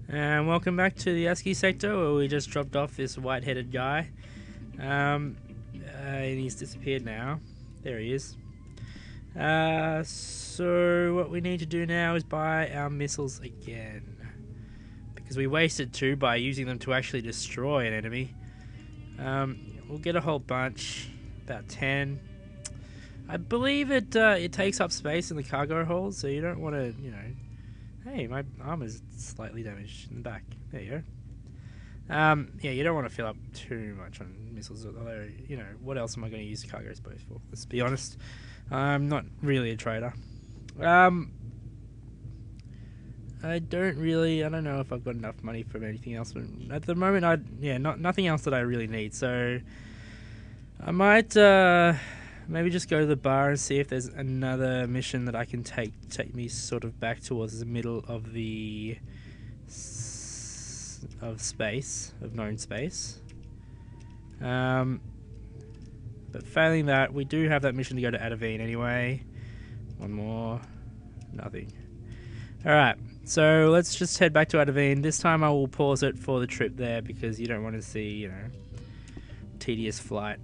And welcome back to the ASCII sector where we just dropped off this white-headed guy. And he's disappeared now. There he is. So what we need to do now is buy our missiles again. Because we wasted 2 by using them to actually destroy an enemy. We'll get a whole bunch. About 10. I believe it takes up space in the cargo hold, so you don't want to, Hey, my armor's slightly damaged in the back. There you go. Yeah, you don't want to fill up too much on missiles, although, what else am I going to use cargo space for? Let's be honest. I'm not really a trader. I don't know if I've got enough money from anything else. But at the moment, nothing else that I really need. So I might maybe just go to the bar and see if there's another mission that I can take me sort of back towards the middle of the known space. But failing that, we do have that mission to go to Adavine anyway. One more, nothing. All right, so let's just head back to Adavine. This time I will pause it for the trip there because you don't want to see, tedious flight.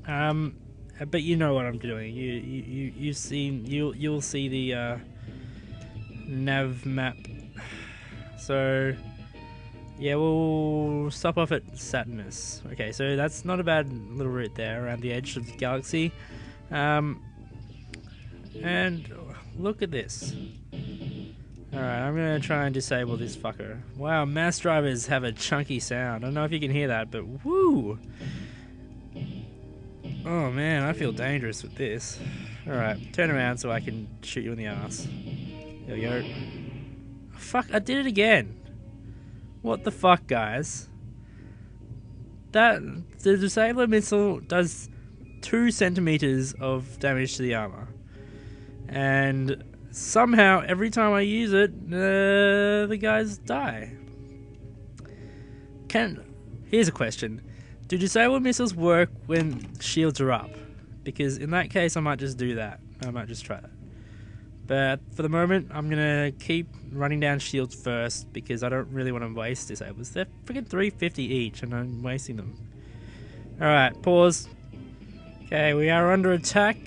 But you know what I'm doing. You'll see the nav map. So yeah, we'll stop off at Saturnus. Okay, so that's not a bad little route there around the edge of the galaxy. And look at this. Alright, I'm gonna try and disable this fucker. Wow, mass drivers have a chunky sound. I don't know if you can hear that, but woo! Oh man, I feel dangerous with this. Alright, turn around so I can shoot you in the ass. There we go. Fuck, I did it again! What the fuck, guys? The disabler missile does 2 centimeters of damage to the armor. And somehow, every time I use it, the guys die. Here's a question. Do disabled missiles work when shields are up? Because in that case, I might just do that. I might just try that. But for the moment, I'm going to keep running down shields first because I don't really want to waste disablers. They're freaking 350 each and I'm wasting them. Alright, pause. Okay, we are under attack.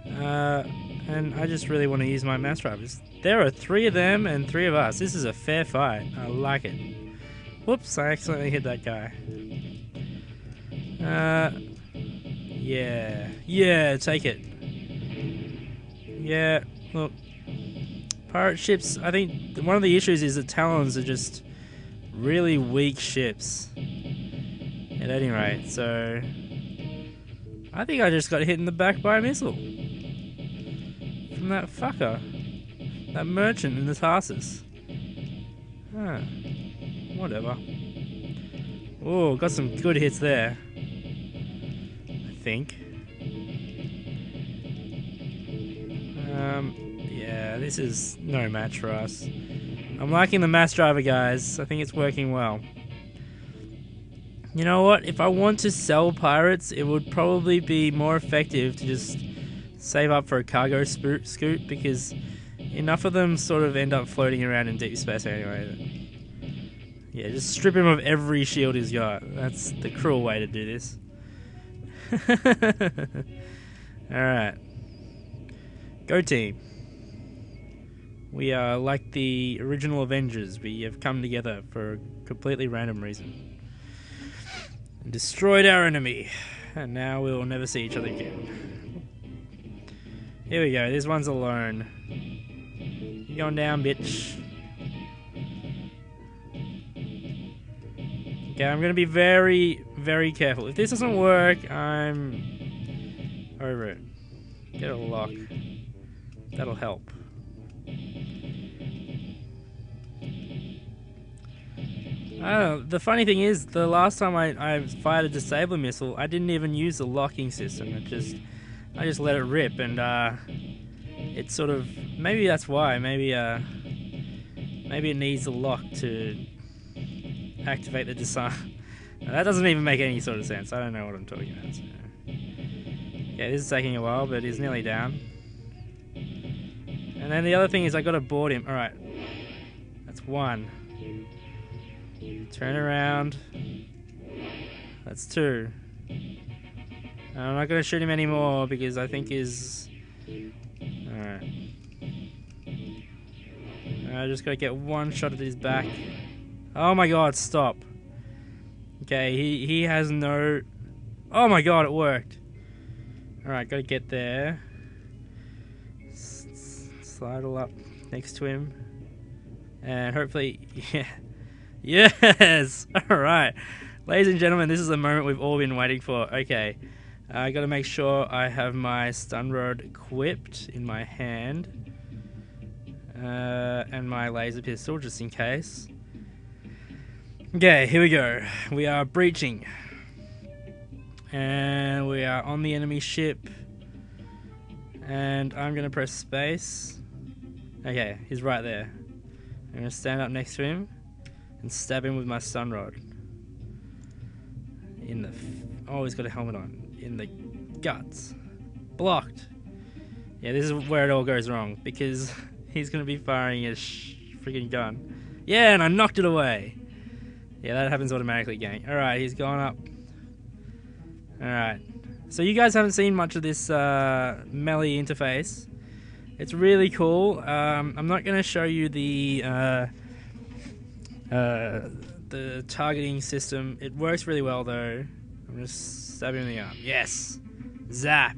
And I just really want to use my mass drivers. There are 3 of them and 3 of us. This is a fair fight. I like it. Whoops, I accidentally hit that guy. Yeah, take it. Yeah, look. Pirate ships, I think one of the issues is that Talons are just really weak ships. At any rate, so I think I just got hit in the back by a missile. From that fucker. That merchant in the Tarsus. Huh. Whatever. Oh, got some good hits there. I think. Yeah, this is no match for us. I'm liking the mass driver, guys. I think it's working well. You know what? If I want to sell pirates, it would probably be more effective to just save up for a cargo scoot because enough of them sort of end up floating around in deep space anyway. Yeah, just strip him of every shield he's got. That's the cruel way to do this. Alright. Go team. We are like the original Avengers. We have come together for a completely random reason. And destroyed our enemy. And now we will never see each other again. Here we go. This one's alone. You going down, bitch. Okay, I'm going to be very, very careful. If this doesn't work, I'm over it. Get a lock. That'll help. The funny thing is, the last time I fired a disabler missile, I didn't even use the locking system. I just let it rip, and it sort of, maybe that's why. Maybe it needs a lock to activate the disarm. Now, that doesn't even make any sort of sense. I don't know what I'm talking about. So. Yeah, this is taking a while, but he's nearly down. And then the other thing is I got to board him. Alright. That's one. Turn around. That's two. I'm not gonna shoot him anymore because I think he's... Alright. I just gotta get one shot at his back. Oh my god, stop. Okay, he has no... Oh my god, it worked. Alright, gotta get there. Slide all up next to him. And hopefully... Yeah. Yes! Alright. Ladies and gentlemen, this is the moment we've all been waiting for. Okay. I gotta make sure I have my stun rod equipped in my hand. And my laser pistol, just in case. Okay, here we go. We are breaching. And we are on the enemy ship. And I'm gonna press space. Okay, he's right there. I'm gonna stand up next to him and stab him with my stun rod. In the... Oh, he's got a helmet on. In the guts. Blocked. Yeah, this is where it all goes wrong, because he's gonna be firing a freaking gun. Yeah, and I knocked it away. Yeah, that happens automatically, gang. Alright, he's gone up. Alright. So you guys haven't seen much of this melee interface. It's really cool. I'm not going to show you the targeting system. It works really well, though. I'm just stabbing him in the arm. Yes! Zap!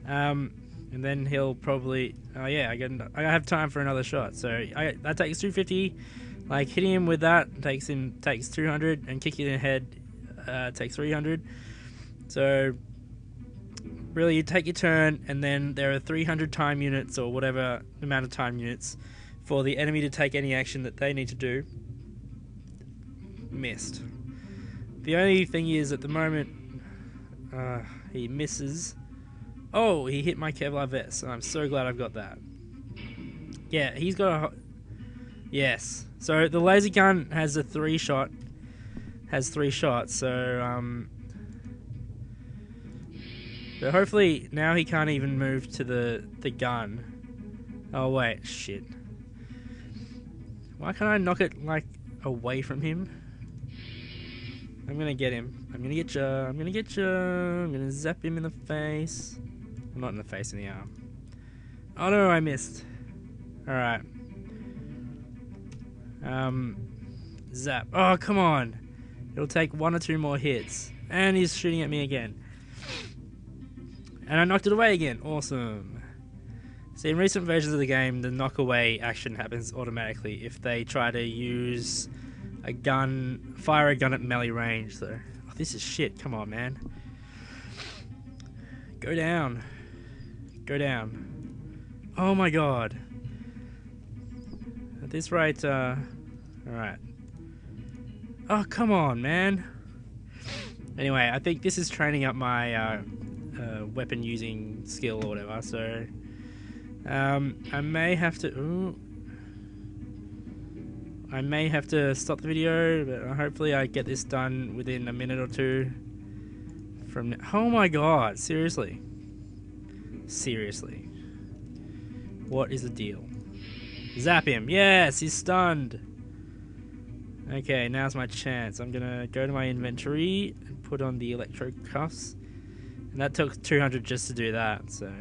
And then he'll probably... Oh yeah, I have time for another shot. So that takes 250. Like, hitting him with that takes 200, and kicking in the head takes 300. So really, you take your turn, and then there are 300 time units, or whatever amount of time units, for the enemy to take any action that they need to do. Missed. The only thing is, at the moment, he misses. Oh, he hit my Kevlar vest. I'm so glad I've got that. Yeah, he's got a... Yes. So the laser gun has a 3-shot. Has 3 shots, so but hopefully now he can't even move to the gun. Oh wait, shit. Why can't I knock it, like, away from him? I'm gonna get him. I'm gonna get ya. I'm gonna get ya. I'm gonna zap him in the face. Well, not in the face, in the arm. Oh no, I missed. Alright. Zap. Oh, come on. It'll take 1 or 2 more hits. And he's shooting at me again. And I knocked it away again. Awesome. See, in recent versions of the game, the knock away action happens automatically if they try to use a gun, fire a gun at melee range. So, oh, this is shit. Come on, man. Go down. Go down. Oh my god. At this rate, alright. Oh, come on, man. Anyway, I think this is training up my weapon using skill or whatever, so I may have to... Ooh, I may have to stop the video, but hopefully I get this done within a minute or 2 from... Oh my god, seriously? Seriously. What is the deal? Zap him! Yes, he's stunned! Okay, now's my chance. I'm gonna go to my inventory and put on the electro cuffs. And that took 200 just to do that, so...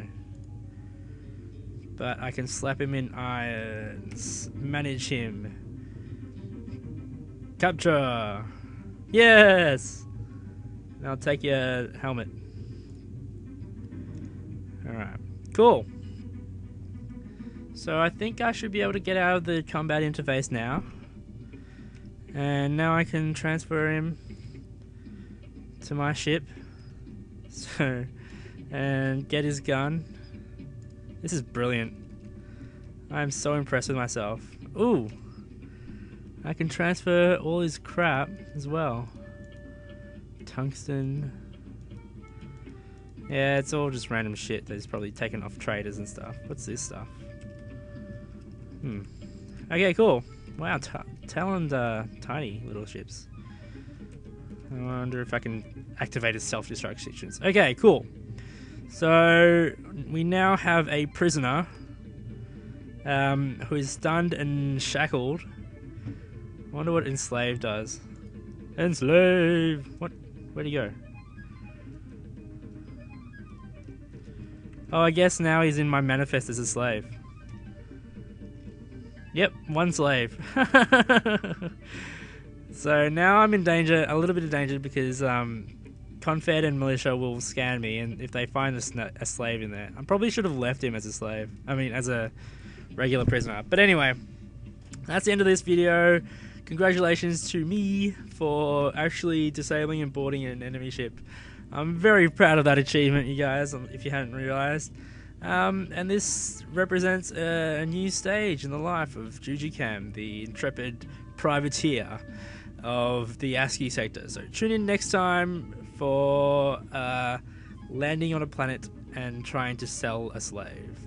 But I can slap him in irons. Manage him. Capture! Yes! Now take your helmet. Alright, cool. So I think I should be able to get out of the combat interface now. And now I can transfer him to my ship. So, and get his gun. This is brilliant. I'm so impressed with myself. Ooh! I can transfer all his crap as well. Tungsten. Yeah, it's all just random shit that he's probably taken off traders and stuff. What's this stuff? Okay, cool. Wow, Taloned tiny little ships. I wonder if I can activate his self-destruct sections. Okay, cool. So we now have a prisoner who is stunned and shackled. I wonder what enslave does. Enslave! What? Where'd he go? Oh, I guess now he's in my manifest as a slave. Yep, one slave. So now I'm in danger, a little bit of danger, because Confed and Militia will scan me, and if they find a slave in there, I probably should have left him as a slave. I mean, as a regular prisoner. But anyway, that's the end of this video. Congratulations to me for actually disabling and boarding an enemy ship. I'm very proud of that achievement, you guys, if you hadn't realized. And this represents a new stage in the life of Jujicam, the intrepid privateer of the ASCII sector. So tune in next time for landing on a planet and trying to sell a slave.